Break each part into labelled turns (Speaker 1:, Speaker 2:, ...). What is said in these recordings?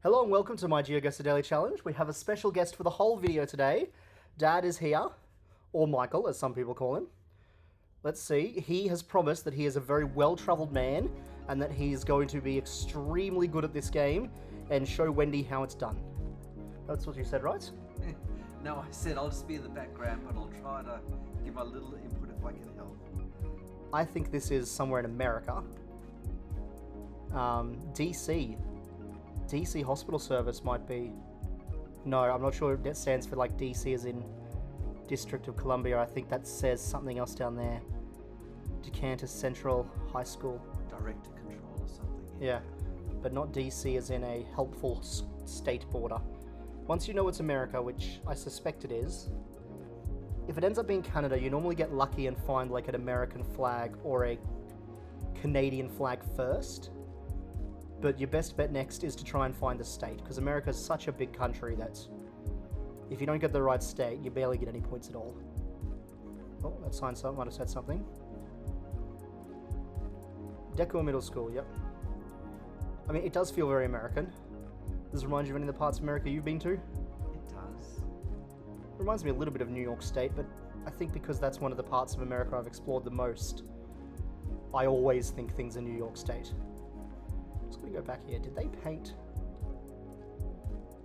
Speaker 1: Hello and welcome to my GeoGuessr Daily Challenge. We have a special guest for the whole video today. Dad is here, or Michael, as some people call him. Let's see. He has promised that he is a very well-travelled man and that he is going to be extremely good at this game and show Wendy how it's done. That's what you said, right?
Speaker 2: No, I said I'll just be in the background, but I'll try to give my little input if I can help.
Speaker 1: I think this is somewhere in America. DC. DC Hospital Service might be... No, I'm not sure if that stands for like DC as in District of Columbia. I think that says something else down there. Decanter Central High School.
Speaker 2: Director control or something.
Speaker 1: Yeah, but not DC as in a helpful state border. Once you know it's America, which I suspect it is, if it ends up being Canada, you normally get lucky and find like an American flag or a Canadian flag first. But your best bet next is to try and find the state, because America is such a big country that if you don't get the right state, you barely get any points at all. Oh, that sign might have said something. Deco Middle School, yep. I mean, it does feel very American. Does it remind you of any of the parts of America you've been to?
Speaker 2: It does.
Speaker 1: It reminds me a little bit of New York State, but I think because that's one of the parts of America I've explored the most, I always think things are New York State. Just gonna go back here. Did they paint?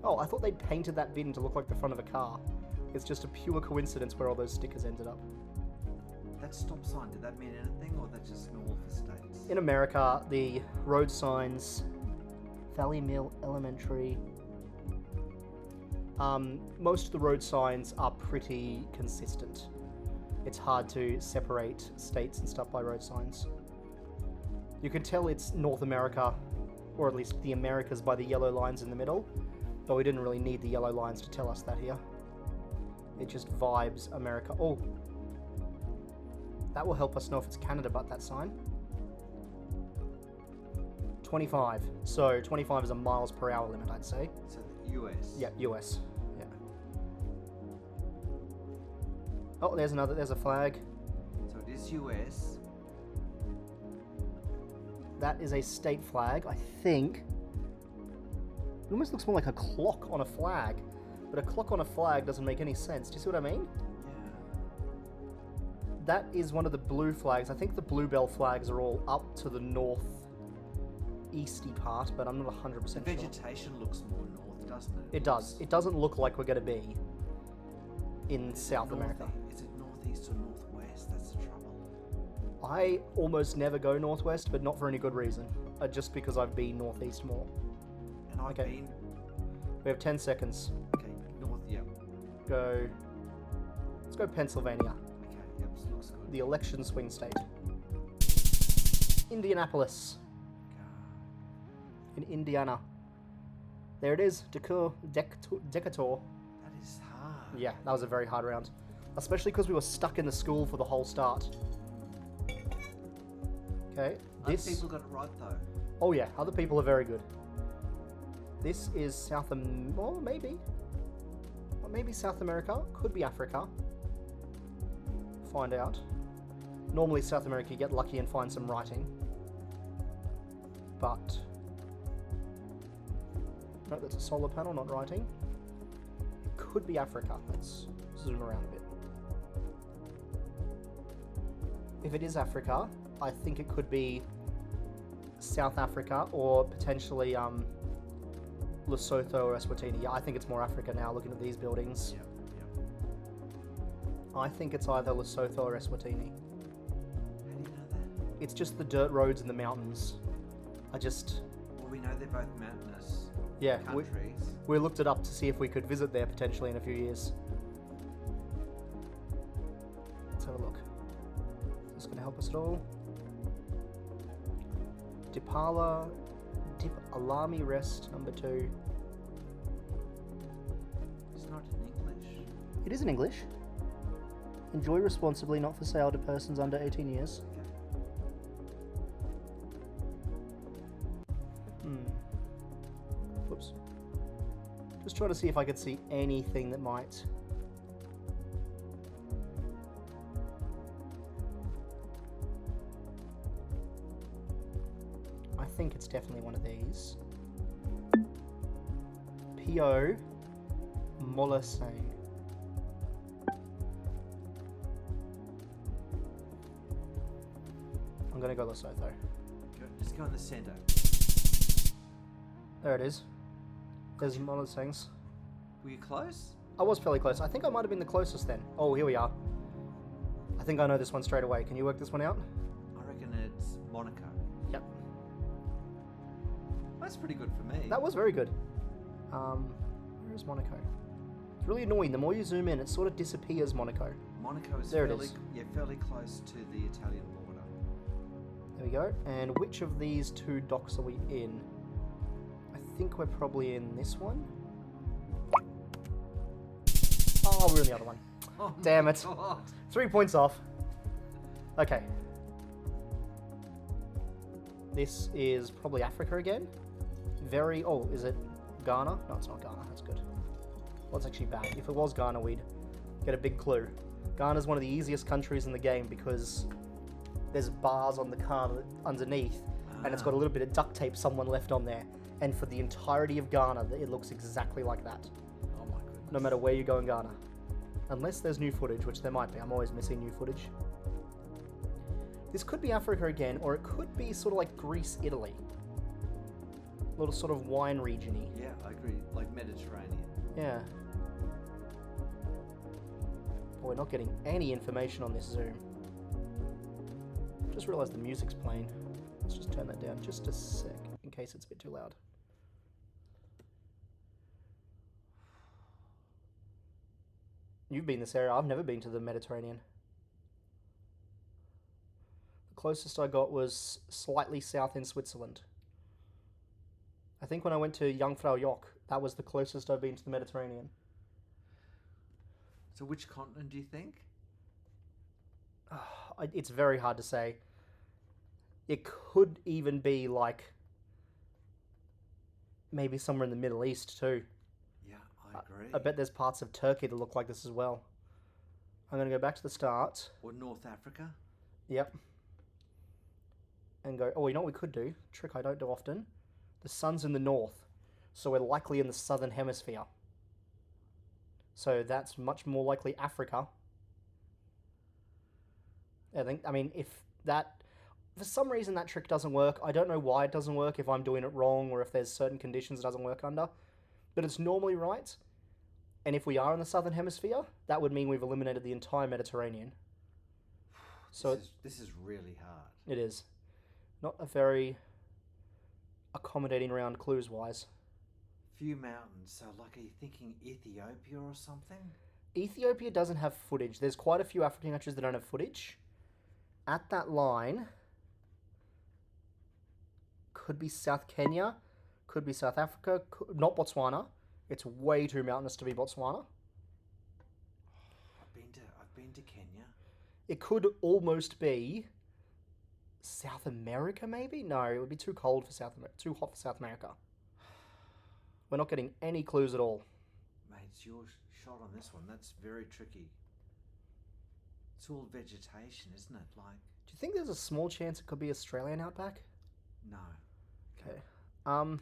Speaker 1: Oh, I thought they'd painted that bin to look like the front of a car. It's just a pure coincidence where all those stickers ended up.
Speaker 2: That stop sign, did that mean anything, or that's just normal for states?
Speaker 1: In America, the road signs, Valley Mill Elementary, most of the road signs are pretty consistent. It's hard to separate states and stuff by road signs. You can tell it's North America, or at least the Americas, by the yellow lines in the middle, but we didn't really need the yellow lines to tell us that here. It just vibes America. Oh, that will help us know if it's Canada, but that sign. 25. So 25 is a miles per hour limit, I'd say.
Speaker 2: So the US.
Speaker 1: Yeah, US. Yeah. Oh, there's a flag.
Speaker 2: So it is US.
Speaker 1: That is a state flag, I think. It almost looks more like a clock on a flag, but a clock on a flag doesn't make any sense. Do you see what I mean?
Speaker 2: Yeah.
Speaker 1: That is one of the blue flags. I think the bluebell flags are all up to the north-easty part, but I'm not 100% sure.
Speaker 2: The vegetation looks more north, doesn't it?
Speaker 1: It does. It doesn't look like we're going to be in South America.
Speaker 2: Is it northeast or northwest? That's the trouble.
Speaker 1: I almost never go northwest, but not for any good reason. Just because I've been northeast more.
Speaker 2: And I've been...
Speaker 1: We have 10 seconds.
Speaker 2: Okay, north, yep.
Speaker 1: Go... Let's go Pennsylvania.
Speaker 2: Okay, yep, looks good.
Speaker 1: The election swing state. Indianapolis. In Indiana. There it is. Decatur.
Speaker 2: That is hard.
Speaker 1: Yeah, that was a very hard round. Especially because we were stuck in the school for the whole start. Okay,
Speaker 2: Other people got it right though.
Speaker 1: Oh yeah, other people are very good. This is South maybe South America. Could be Africa. Find out. Normally South America you get lucky and find some writing. But... No, that's a solar panel, not writing. It could be Africa. Let's zoom around a bit. If it is Africa, I think it could be South Africa or potentially Lesotho or Eswatini. Yeah, I think it's more Africa now looking at these buildings.
Speaker 2: Yep.
Speaker 1: I think it's either Lesotho or Eswatini.
Speaker 2: How do you know that?
Speaker 1: It's just the dirt roads and the mountains.
Speaker 2: Well, we know they're both mountainous countries.
Speaker 1: We looked it up to see if we could visit there potentially in a few years. Let's have a look. Is this going to help us at all? Dip Alami Rest, number 2.
Speaker 2: It's not in English.
Speaker 1: It is in English. Enjoy responsibly, not for sale to persons under 18 years. Whoops. Just trying to see if I could see anything that might... I think it's definitely one of these. P.O. Molosang. I'm gonna go Lesotho.
Speaker 2: Just go in the center.
Speaker 1: There it is. There's Molosangs.
Speaker 2: Were you close?
Speaker 1: I was fairly close. I think I might have been the closest then. Oh, here we are. I think I know this one straight away. Can you work this one out?
Speaker 2: I reckon it's Monaco.
Speaker 1: Yep.
Speaker 2: That's pretty good for me.
Speaker 1: That was very good. Where is Monaco? It's really annoying. The more you zoom in, it sort of disappears, Monaco.
Speaker 2: Monaco is
Speaker 1: There it
Speaker 2: fairly,
Speaker 1: is.
Speaker 2: yeah, fairly close to the Italian border.
Speaker 1: There we go. And which of these two docks are we in? I think we're probably in this one. Oh, we're in the other one.
Speaker 2: Oh
Speaker 1: Damn
Speaker 2: my
Speaker 1: it.
Speaker 2: God.
Speaker 1: 3 points off. Okay. This is probably Africa again. Very... Oh, is it Ghana? No, it's not Ghana. That's good. Well, it's actually bad. If it was Ghana, we'd get a big clue. Ghana's one of the easiest countries in the game because there's bars on the card underneath, and it's got a little bit of duct tape someone left on there. And for the entirety of Ghana, it looks exactly like that.
Speaker 2: Oh my goodness.
Speaker 1: No matter where you go in Ghana. Unless there's new footage, which there might be. I'm always missing new footage. This could be Africa again, or it could be sort of like Greece, Italy. A little sort of wine region-y.
Speaker 2: Yeah, I agree. Like Mediterranean.
Speaker 1: Yeah. But we're not getting any information on this zoom. Just realised the music's playing. Let's just turn that down just a sec, in case it's a bit too loud. You've been this area. I've never been to the Mediterranean. The closest I got was slightly south in Switzerland. I think when I went to Jungfrau Joch, that was the closest I've been to the Mediterranean.
Speaker 2: So which continent do you think?
Speaker 1: It's very hard to say. It could even be like maybe somewhere in the Middle East too.
Speaker 2: Yeah, I agree.
Speaker 1: I bet there's parts of Turkey that look like this as well. I'm going to go back to the start.
Speaker 2: Or North Africa?
Speaker 1: Yep. And go, oh, you know what we could do? Trick I don't do often. The sun's in the north, so we're likely in the southern hemisphere. So that's much more likely Africa. I mean, if that... For some reason that trick doesn't work. I don't know why it doesn't work, if I'm doing it wrong or if there's certain conditions it doesn't work under. But it's normally right. And if we are in the southern hemisphere, that would mean we've eliminated the entire Mediterranean. So
Speaker 2: this is really hard.
Speaker 1: it is. Not a very accommodating round clues-wise.
Speaker 2: Few mountains. So, like, are you thinking Ethiopia or something?
Speaker 1: Ethiopia doesn't have footage. There's quite a few African countries that don't have footage. At that line... Could be South Kenya, could be South Africa, not Botswana. It's way too mountainous to be Botswana.
Speaker 2: I've been to Kenya.
Speaker 1: It could almost be South America, maybe? No, it would be too cold for South America, too hot for South America. We're not getting any clues at all.
Speaker 2: Mate, it's your shot on this one. That's very tricky. It's all vegetation, isn't it? Like.
Speaker 1: Do you think there's a small chance it could be Australian outback?
Speaker 2: No.
Speaker 1: Okay. I'm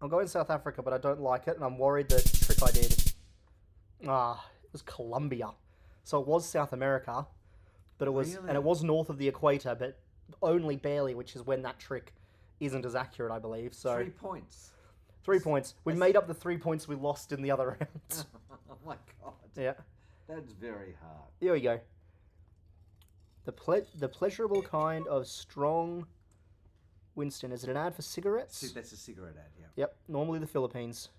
Speaker 1: going South Africa, but I don't like it, and I'm worried the trick I did. It was Colombia. So it was South America, but it was,
Speaker 2: Really?
Speaker 1: and it was north of the equator, but only barely, which is when that trick isn't as accurate, I believe. So
Speaker 2: 3 points.
Speaker 1: 3 points. We made up the 3 points we lost in the other round.
Speaker 2: Oh my God.
Speaker 1: Yeah.
Speaker 2: That's very hard.
Speaker 1: Here we go. The pleasurable kind of strong Winston. Is it an ad for cigarettes?
Speaker 2: See, that's a cigarette ad, yeah.
Speaker 1: Yep, normally the Philippines.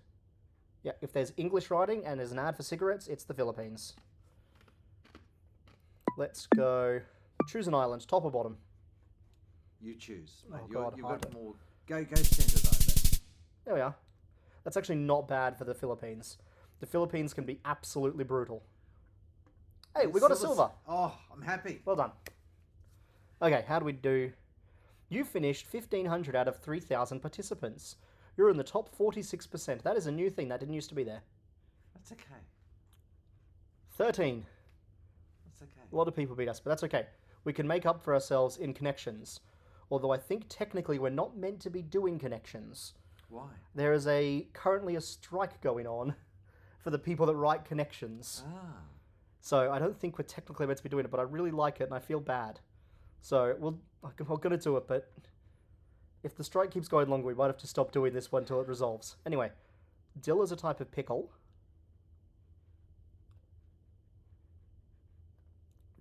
Speaker 1: Yeah, if there's English writing and there's an ad for cigarettes, it's the Philippines. Let's go. Choose an island, top or bottom?
Speaker 2: You choose. Mate.
Speaker 1: Oh,
Speaker 2: You've
Speaker 1: God,
Speaker 2: got more. Go centre though.
Speaker 1: There we are. That's actually not bad for the Philippines. The Philippines can be absolutely brutal. Hey, we got a silver.
Speaker 2: Oh, I'm happy.
Speaker 1: Well done. Okay, how do we do? You finished 1,500 out of 3,000 participants. You're in the top 46%. That is a new thing. That didn't used to be there.
Speaker 2: That's okay.
Speaker 1: 13.
Speaker 2: That's okay.
Speaker 1: A lot of people beat us, but that's okay. We can make up for ourselves in connections. Although I think technically we're not meant to be doing connections.
Speaker 2: Why?
Speaker 1: There is currently a strike going on for the people that write connections.
Speaker 2: Ah.
Speaker 1: So I don't think we're technically meant to be doing it, but I really like it and I feel bad. So we're going to do it, but if the strike keeps going longer, we might have to stop doing this one until it resolves. Anyway, dill is a type of pickle.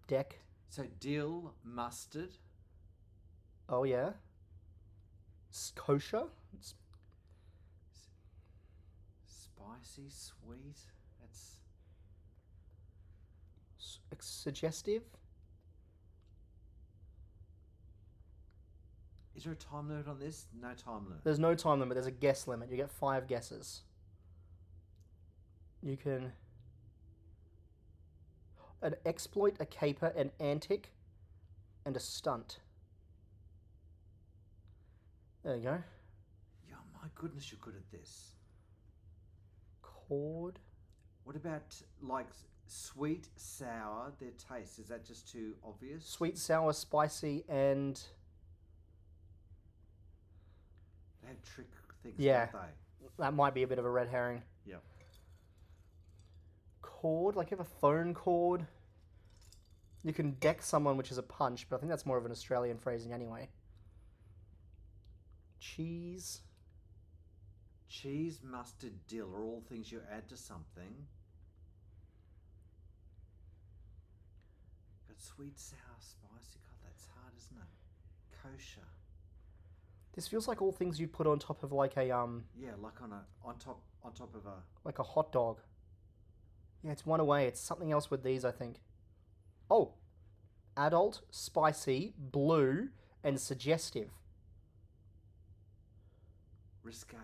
Speaker 1: Deck.
Speaker 2: So dill, mustard.
Speaker 1: Oh, yeah. Kosher.
Speaker 2: Spicy, sweet. That's
Speaker 1: Suggestive.
Speaker 2: Is there a time limit on this? No time limit.
Speaker 1: There's no time limit. There's a guess limit. You get 5 guesses. You can an exploit, a caper, an antic, and a stunt. There you go.
Speaker 2: Yeah, my goodness, you're good at this.
Speaker 1: Chord.
Speaker 2: What about like sweet, sour? Their taste, is that just too obvious?
Speaker 1: Sweet, sour, spicy, and
Speaker 2: They have trick things,
Speaker 1: yeah,
Speaker 2: don't they?
Speaker 1: that might be a bit of a red herring.
Speaker 2: Yeah.
Speaker 1: Chord, like you have a phone chord. You can deck someone, which is a punch, but I think that's more of an Australian phrasing anyway. Cheese.
Speaker 2: Cheese, mustard, dill are all things you add to something. Got sweet, sour, spicy. God, that's hard, isn't it? Kosher.
Speaker 1: This feels like all things you'd put on top of like a
Speaker 2: Yeah, like on top of a.
Speaker 1: like a hot dog. Yeah, it's one away. It's something else with these, I think. Oh, adult, spicy, blue, and suggestive.
Speaker 2: Risque.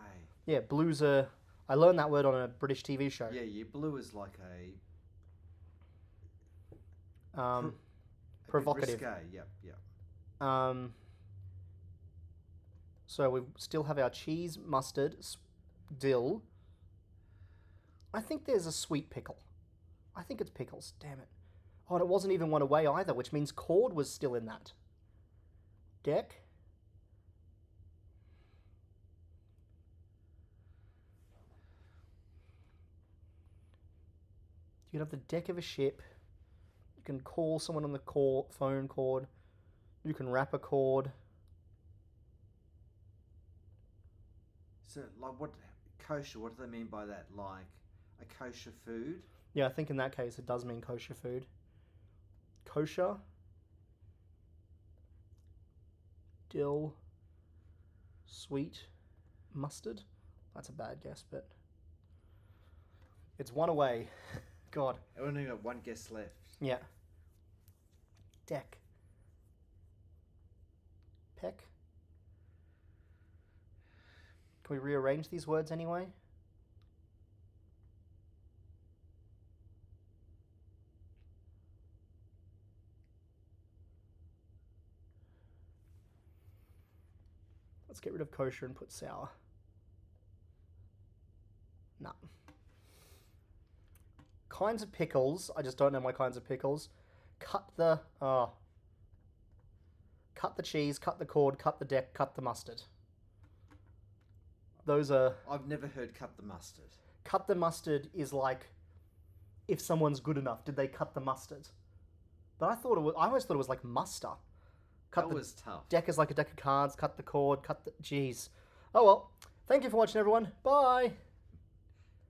Speaker 1: Yeah, blues are. I learned that word on a British TV show.
Speaker 2: Yeah, blue is like a.
Speaker 1: Provocative.
Speaker 2: Risque. Yep.
Speaker 1: So we still have our cheese, mustard, dill. I think there's a sweet pickle. I think it's pickles. Damn it. Oh, and it wasn't even one away either, which means chord was still in that. Deck. You can have the deck of a ship. You can call someone on the phone cord. You can wrap a cord.
Speaker 2: So, like, what kosher? What do they mean by that? Like a kosher food?
Speaker 1: Yeah, I think in that case it does mean kosher food. Kosher. Dill. Sweet. Mustard. That's a bad guess, but it's one away. God.
Speaker 2: I only got one guess left.
Speaker 1: Yeah. Deck. Peck. Can we rearrange these words anyway? Let's get rid of kosher and put sour. Nah. Kinds of pickles. I just don't know my kinds of pickles. Cut the cheese, cut the cord, cut the deck, cut the mustard. Those are...
Speaker 2: I've never heard cut the mustard.
Speaker 1: Cut the mustard is like if someone's good enough. Did they cut the mustard? But I always thought it was like muster.
Speaker 2: That was tough.
Speaker 1: Deck is like a deck of cards. Cut the cord. Jeez. Oh well. Thank you for watching, everyone. Bye.